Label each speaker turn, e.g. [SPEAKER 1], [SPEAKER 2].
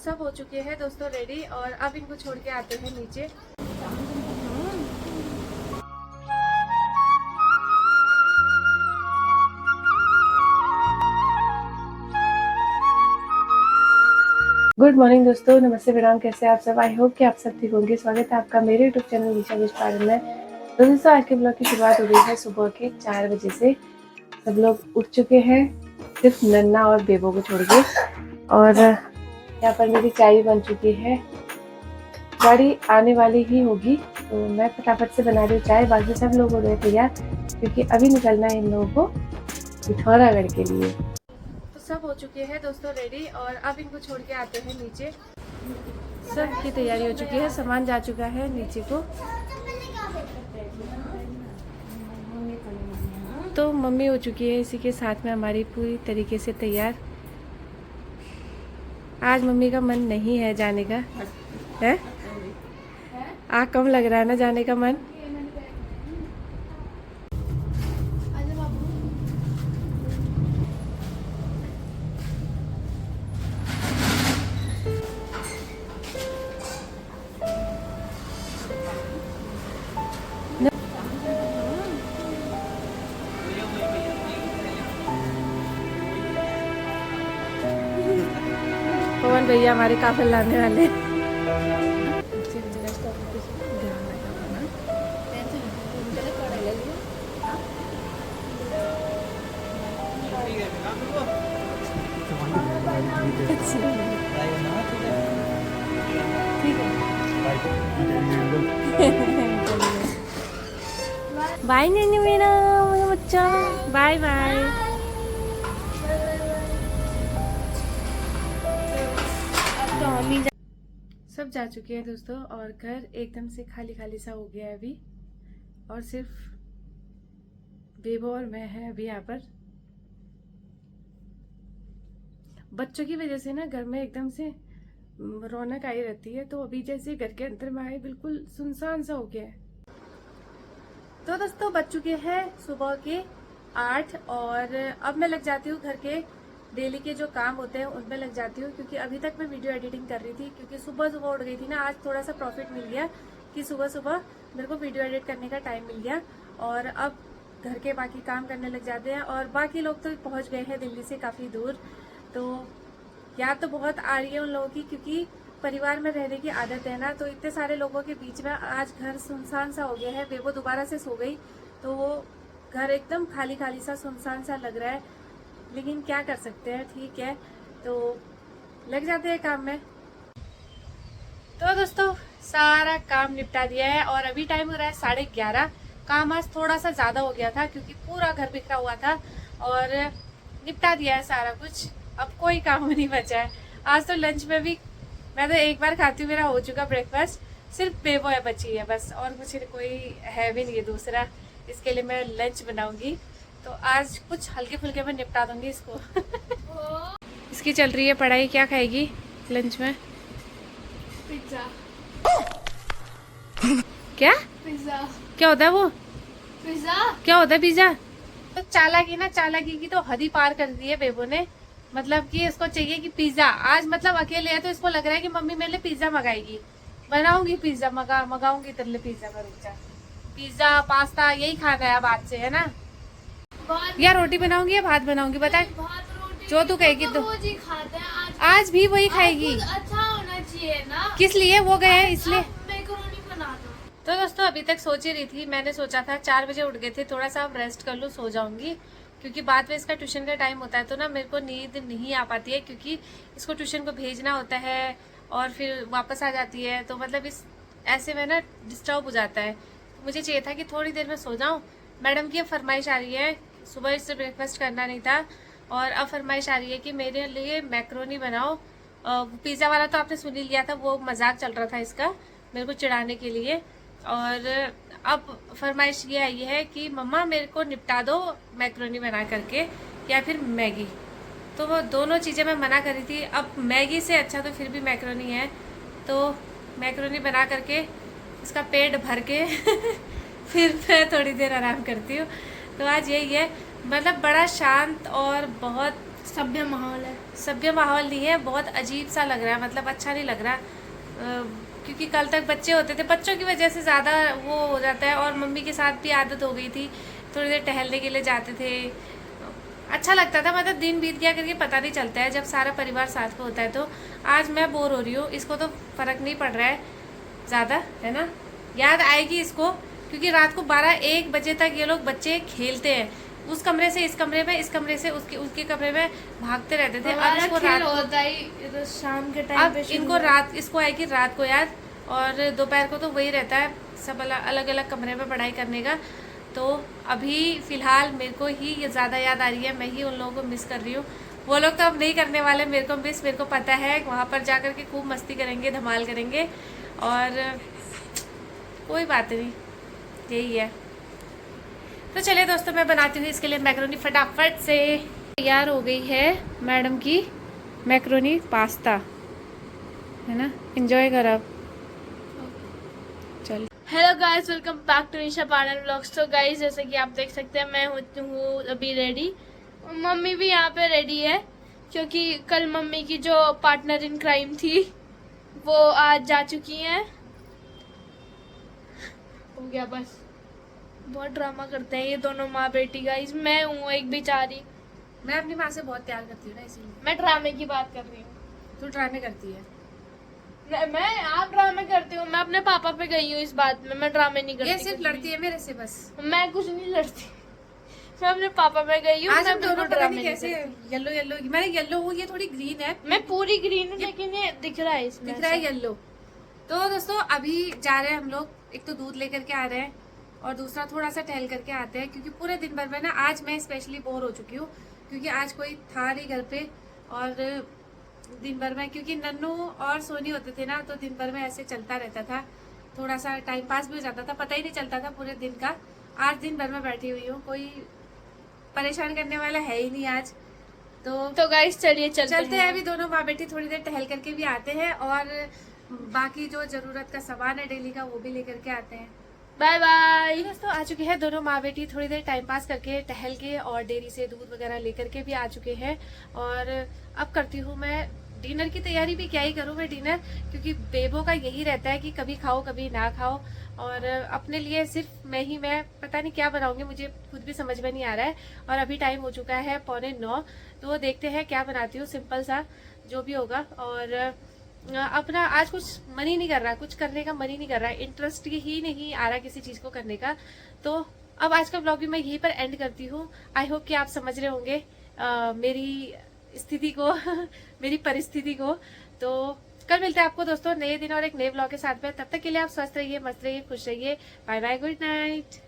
[SPEAKER 1] सब हो चुके हैं दोस्तों रेडी और अब इनको छोड़ के आते हैं नीचे। गुड मॉर्निंग दोस्तों, नमस्ते विराम। कैसे आप सब? आई होप कि आप सब ठीक होंगे। स्वागत है आपका मेरे यूट्यूब चैनल निशा विश्वास में। तो दोस्तों आज के ब्लॉग की शुरुआत हो गई है सुबह के 4 बजे से। सब लोग उठ चुके हैं, सिर्फ नन्ना और बेबो को छोड़ के। और यहाँ पर मेरी चाय बन चुकी है, गाड़ी आने वाली ही होगी तो मैं फटाफट से बना रही हूँ चाय। बाकी सब लोग हो गए तैयार क्योंकि अभी निकलना है इन लोगों को पिथौरागढ़ के लिए। तो सब हो चुके हैं दोस्तों रेडी और अब इनको छोड़ के आते हैं नीचे। सब की तैयारी हो चुकी है, सामान जा चुका है नीचे को। तो मम्मी हो चुकी है इसी के साथ में हमारी पूरी तरीके से तैयार। आज मम्मी का मन नहीं है जाने का, है? आग कम लग रहा है ना जाने का मन। पवन भैया हमारे काफिल लाने वाले। बाय नन्नू मेरा बच्चा, बाय बाय। सब जा चुके हैं दोस्तों और घर एकदम से खाली खाली सा हो गया है अभी। और सिर्फ बेबो और मैं है अभी यहाँ पर। बच्चों की वजह से ना घर में एकदम से रौनक आई रहती है। तो अभी जैसे घर के अंदर में आए बिल्कुल सुनसान सा हो गया है। तो दोस्तों बज चुके हैं सुबह के 8 और अब मैं लग जाती हूँ घर के डेली के जो काम होते हैं उनमें लग जाती हूँ। क्योंकि अभी तक मैं वीडियो एडिटिंग कर रही थी क्योंकि सुबह सुबह उठ गई थी ना। आज थोड़ा सा प्रॉफिट मिल गया कि सुबह सुबह मेरे को वीडियो एडिट करने का टाइम मिल गया। और अब घर के बाकी काम करने लग जाते हैं। और बाकी लोग तो पहुंच गए हैं दिल्ली से काफी दूर। तो याद तो बहुत आ रही है उन लोगों की क्योंकि परिवार में रहने की आदत है ना। तो इतने सारे लोगों के बीच में आज घर सुनसान सा हो गया है। बेबो दोबारा से सो गई तो वो घर एकदम खाली खाली सा सुनसान सा लग रहा है। लेकिन क्या कर सकते हैं, ठीक है तो लग जाते हैं काम में। तो दोस्तों सारा काम निपटा दिया है और अभी टाइम हो रहा है 11:30। काम आज थोड़ा सा ज्यादा हो गया था क्योंकि पूरा घर बिखरा हुआ था और निपटा दिया है सारा कुछ। अब कोई काम नहीं बचा है। आज तो लंच में भी मैं तो एक बार खाती हूँ, मेरा हो चुका ब्रेकफास्ट। सिर्फ बेबो है बची है बस, और कुछ कोई है भी नहीं है दूसरा। इसके लिए मैं लंच बनाऊंगी तो आज कुछ हल्के फुल्के में निपटा दूंगी इसको। इसकी चल रही है पढ़ाई। क्या खाएगी लंच में?
[SPEAKER 2] पिज्जा।
[SPEAKER 1] क्या
[SPEAKER 2] पिज्जा
[SPEAKER 1] क्या होता है वो?
[SPEAKER 2] पिज्जा
[SPEAKER 1] क्या होता है पिज्जा? तो चालाकी ना, चालाकी की तो हद ही पार कर दी है बेबो ने। मतलब कि इसको चाहिए कि पिज्जा। आज मतलब अकेले है तो इसको लग रहा है कि मम्मी मेरे लिए पिज्जा मंगाएगी। बनाऊंगी पिज्जा, मंगाऊंगी तेरे लिए पिज्जा। मैं रुक जा। पिज्जा पास्ता यही खाना है अब आज से, है ना? या रोटी बनाऊंगी या भात बनाऊंगी बता। जो तू कहेगी तो
[SPEAKER 2] रोज ही खाते हैं।
[SPEAKER 1] आज भी वही खाएगी।
[SPEAKER 2] अच्छा होना चाहिए ना।
[SPEAKER 1] किस लिए वो गए हैं इसलिए।
[SPEAKER 2] मैकरोनी बना दो।
[SPEAKER 1] तो दोस्तों अभी तक सोच ही रही थी। मैंने सोचा था 4 बजे उठ गए थे, थोड़ा सा अब रेस्ट कर लूँ, सो जाऊंगी क्योंकि बाद में इसका ट्यूशन का टाइम होता है तो ना मेरे को नींद नहीं आ पाती है क्योंकि इसको ट्यूशन को भेजना होता है और फिर वापस आ जाती है। तो मतलब इस ऐसे में ना डिस्टर्ब हो जाता है। मुझे चाहिए था कि थोड़ी देर में सो जाऊं। मैडम की अब फरमाइश आ रही है, सुबह इससे ब्रेकफास्ट करना नहीं था और अब फरमाइश आ रही है कि मेरे लिए मैक्रोनी बनाओ। पिज़्ज़ा वाला तो आपने सुन ही लिया था, वो मजाक चल रहा था इसका मेरे को चिढ़ाने के लिए। और अब फरमाइश ये आई है कि मम्मा मेरे को निपटा दो मैक्रोनी बना करके या फिर मैगी। तो वो दोनों चीज़ें मैं मना करी थी। अब मैगी से अच्छा तो फिर भी मैक्रोनी है तो मैक्रोनी बना करके इसका पेट भर के फिर मैं थोड़ी देर आराम करती हूँ। तो आज यही है, मतलब बड़ा शांत और बहुत
[SPEAKER 2] सभ्य माहौल है।
[SPEAKER 1] सभ्य माहौल नहीं है, बहुत अजीब सा लग रहा है, मतलब अच्छा नहीं लग रहा। क्योंकि कल तक बच्चे होते थे, बच्चों की वजह से ज़्यादा वो हो जाता है, और मम्मी के साथ भी आदत हो गई थी, थोड़ी देर टहलने के लिए जाते थे, अच्छा लगता था, मतलब दिन बीत गया करके पता नहीं चलता है जब सारा परिवार साथ में होता है। तो आज मैं बोर हो रही हूँ, इसको तो फर्क नहीं पड़ रहा है ज़्यादा, है ना। याद आएगी इसको, क्योंकि रात को 12-1 बजे तक ये लोग बच्चे खेलते हैं, उस कमरे से इस कमरे में, इस कमरे से उसके कमरे में भागते रहते थे। अब इसको रात
[SPEAKER 2] होता ही तो शाम के टाइम
[SPEAKER 1] अब
[SPEAKER 2] पे
[SPEAKER 1] इनको रात, इसको आएगी रात को याद, और दोपहर को तो वही रहता है, सब अलग अलग कमरे में पढ़ाई करने का। तो अभी फ़िलहाल मेरे को ही ये ज़्यादा याद आ रही है, मैं ही उन लोगों को मिस कर रही हूँ। वो लोग तो अब नहीं करने वाले मेरे को मिस, मेरे को पता है वहाँ पर जा कर के खूब मस्ती करेंगे, धमाल करेंगे, और कोई बात नहीं, यही है। तो चलिए दोस्तों, मैं बनाती हूँ इसके लिए मैक्रोनी फटाफट से। तैयार हो गई है मैडम की मैक्रोनी पास्ता, है ना, एंजॉय कर अब। चल,
[SPEAKER 2] hello guys, welcome back to Nisha Panan vlogs. तो गाइस, जैसे कि आप देख सकते हैं, मैं हूँ अभी रेडी, मम्मी भी यहाँ पे रेडी है, क्योंकि कल मम्मी की जो पार्टनर इन क्राइम थी वो आज जा चुकी हैं। हो गया बस, बहुत ड्रामा करते हैं ये दोनों माँ बेटी। गाइस, मैं हूँ एक बेचारी,
[SPEAKER 1] मैं अपनी माँ से बहुत प्यार करती हूँ ना, इसीलिए।
[SPEAKER 2] मैं ड्रामे की बात कर रही हूँ।
[SPEAKER 1] तू ड्रामे करती है।
[SPEAKER 2] मैं आप ड्रामे करती हूँ, मैं अपने पापा पे गई हूँ इस बात में, मैं ड्रामे नहीं करती।
[SPEAKER 1] ये सिर्फ लड़ती है मेरे से बस।
[SPEAKER 2] मैं कुछ नहीं लड़ती, मैं अपने पापा पे गई हूँ।
[SPEAKER 1] आज हम दोनों पता
[SPEAKER 2] ड्रामे
[SPEAKER 1] नहीं कैसे येलो येलो, मैं येलो हूँ, ये थोड़ी ग्रीन है,
[SPEAKER 2] मैं पूरी ग्रीन हूँ, लेकिन ये दिख रहा है इसमें,
[SPEAKER 1] दिख रहा है येलो। तो दोस्तों, अभी जा रहे हैं हम लोग, एक तो दूध लेकर के आ रहे हैं, और दूसरा थोड़ा सा टहल करके आते हैं, क्योंकि पूरे दिन भर में ना, आज मैं स्पेशली बोर हो चुकी हूँ, क्योंकि आज कोई था नहीं घर पे, और दिन भर में क्योंकि नन्नू और सोनी होते थे ना, तो दिन भर में ऐसे चलता रहता था, थोड़ा सा टाइम पास भी हो जाता था, पता ही नहीं चलता था पूरे दिन का। आज दिन भर में बैठी हुई हूँ, कोई परेशान करने वाला है ही नहीं आज। तो
[SPEAKER 2] गाइस चलिए चलते
[SPEAKER 1] हैं। अभी दोनों माँ बेटी थोड़ी देर टहल करके भी आते हैं, और बाकी जो जरूरत का सामान है डेली का, वो भी लेकर के आते हैं।
[SPEAKER 2] Bye bye.
[SPEAKER 1] दोस्तों, आ चुके हैं दोनों माँ बेटी, थोड़ी देर टाइम पास करके, टहल के, और डेयरी से दूध वगैरह लेकर के भी आ चुके हैं। और अब करती हूँ मैं डिनर की तैयारी। भी क्या ही करूँ मैं डिनर, क्योंकि बेबो का यही रहता है कि कभी खाओ कभी ना खाओ, और अपने लिए सिर्फ मैं पता नहीं क्या बनाऊंगी, मुझे खुद भी समझ में नहीं आ रहा है। और अभी टाइम हो चुका है 8:45, तो देखते हैं क्या बनाती हूँ, सिंपल सा जो भी होगा। और अपना आज कुछ मन ही नहीं कर रहा, कुछ करने का मन ही नहीं कर रहा, इंटरेस्ट ही नहीं आ रहा किसी चीज को करने का। तो अब आज का ब्लॉग भी मैं यहीं पर एंड करती हूँ। आई होप कि आप समझ रहे होंगे मेरी स्थिति को मेरी परिस्थिति को। तो कल मिलते हैं आपको दोस्तों नए दिन और एक नए ब्लॉग के साथ में। तब तक के लिए आप स्वस्थ रहिए, मस्त रहिए, खुश रहिए। Bye bye, good night.